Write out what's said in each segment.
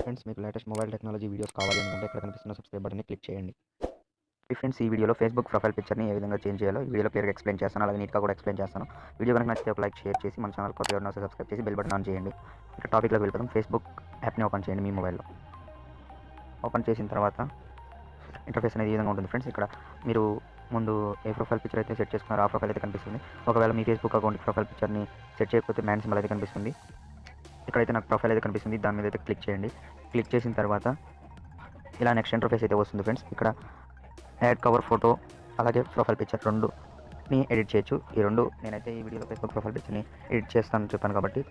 Friends మీకు latest mobile technology videos కావాలి అనుకుంటే ఇక్కడ కనిపిస్తున్న సబ్స్క్రైబ్ బటన్ని క్లిక్ చేయండి. ఫ్రెండ్స్ ఈ వీడియోలో ఫేస్బుక్ ప్రొఫైల్ పిక్చర్ని ఏ విధంగా చేంజ్ చేయాలో ఈ వీడియోలో క్లియర్గా ఎక్స్ప్లెయిన్ చేస్తాను. అలాగే నీట్గా కూడా ఎక్స్ప్లెయిన్ చేస్తాను. వీడియో కనుక నచ్చితే ఒక లైక్ షేర్ చేసి మన ఛానల్ కొత్తగా ఎవరైనా సబ్స్క్రైబ్ చేసి బెల్ బటన్ ఆన్ చేయండి. ఇక్కడ టాపిక్లోకి వెళ్ళిపోతాం. ఫేస్బుక్ యాప్ని ఓపెన్ చేయండి మీ మొబైల్లో. ఓపెన్ చేసిన తర్వాత ఇంటర్ఫేస్ అనేది ఈ విధంగా ఉంటుంది ఫ్రెండ్స్. ఇక్కడ మీరు ముందు ఏ ప్రొఫైల్ పిక్చర్ అయితే సెట్ చేసుకున్నారో ఆ ప్రొఫైల్ అయితే కనిపిస్తుంది. ఒకవేళ మీ ఫేస్బుక్ అకౌంట్ ప్రొఫైల్ పిక్చర్ని సెట్ చేయకపోతే మ్యాన్ సింబల్ అయితే కనిపిస్తుంది. ఇక్కడైతే నాకు ప్రొఫైల్ అయితే కనిపిస్తుంది. దాని మీద అయితే క్లిక్ చేయండి. క్లిక్ చేసిన తర్వాత ఇలా నెక్స్ట్ ఇంటర్ఫేస్ అయితే వస్తుంది ఫ్రెండ్స్. ఇక్కడ యాడ్ కవర్ ఫోటో అలాగే ప్రొఫైల్ పిక్చర్ రెండుని ఎడిట్ చేయొచ్చు. ఈ రెండు నేనైతే ఈ వీడియోలో ఫేస్బుక్ ప్రొఫైల్ పిక్చర్ని ఎడిట్ చేస్తాను చెప్పాను కాబట్టి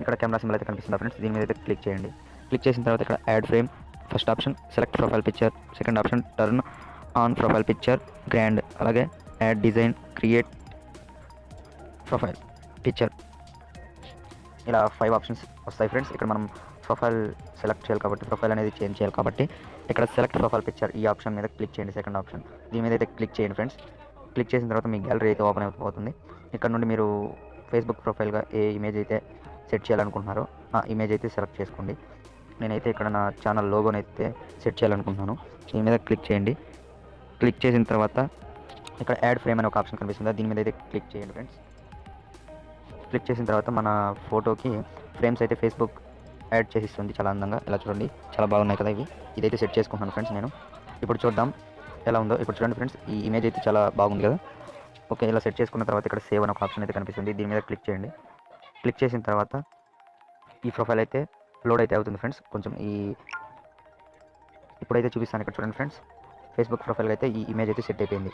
ఇక్కడ కెమెరా సింబల్ అయితే కనిపిస్తుంది ఫ్రెండ్స్. దీని మీద అయితే క్లిక్ చేయండి. క్లిక్ చేసిన తర్వాత ఇక్కడ add frame first option select profile picture, second option turn on profile picture grand, అలాగే add design create profile picture, ఇలా 5 ఆప్షన్స్ వస్తాయి ఫ్రెండ్స్. ఇక్కడ మనం ప్రొఫైల్ సెలెక్ట్ చేయాలి కాబట్టి ప్రొఫైల్ అనేది చేంజ్ చేయాలి కాబట్టి ఇక్కడ సెలెక్ట్ ప్రొఫైల్ పిక్చర్ ఈ ఆప్షన్ మీద క్లిక్ చేయండి. సెకండ్ ఆప్షన్ దీని మీద అయితే క్లిక్ చేయండి ఫ్రెండ్స్. క్లిక్ చేసిన తర్వాత మీ గ్యాలరీ అయితే ఓపెన్ అయిపోతుంది. ఇక్కడ నుండి మీరు ఫేస్బుక్ ప్రొఫైల్గా ఏ ఇమేజ్ అయితే సెట్ చేయాలనుకుంటున్నారో ఆ ఇమేజ్ అయితే సెలెక్ట్ చేసుకోండి. నేనైతే ఇక్కడ నా ఛానల్ లోగోని అయితే సెట్ చేయాలనుకుంటున్నాను. దీని మీద క్లిక్ చేయండి. క్లిక్ చేసిన తర్వాత ఇక్కడ యాడ్ ఫ్రేమ్ అనే ఒక ఆప్షన్ కనిపిస్తుంది. దీని మీద అయితే క్లిక్ చేయండి ఫ్రెండ్స్. క్లిక్ చేసిన తర్వాత మన ఫోటోకి ఫ్రేమ్స్ అయితే ఫేస్బుక్ యాడ్ చేసిస్తుంది చాలా అందంగా. ఇలా చూడండి, చాలా బాగున్నాయి కదా ఇవి. ఇదైతే సెట్ చేసుకుంటున్నాను ఫ్రెండ్స్ నేను. ఇప్పుడు చూద్దాం ఎలా ఉందో. ఇప్పుడు చూడండి ఫ్రెండ్స్, ఈ ఇమేజ్ అయితే చాలా బాగుంది కదా. ఓకే, ఇలా సెట్ చేసుకున్న తర్వాత ఇక్కడ సేవ్ అని ఒక ఆప్షన్ అయితే కనిపిస్తుంది. దీని మీద క్లిక్ చేయండి. క్లిక్ చేసిన తర్వాత ఈ ప్రొఫైల్ అయితే లోడ్ అయితే అవుతుంది ఫ్రెండ్స్. కొంచెం ఇప్పుడైతే చూపిస్తాను. ఇక్కడ చూడండి ఫ్రెండ్స్, ఫేస్బుక్ ప్రొఫైల్ అయితే ఈ ఇమేజ్ అయితే సెట్ అయిపోయింది.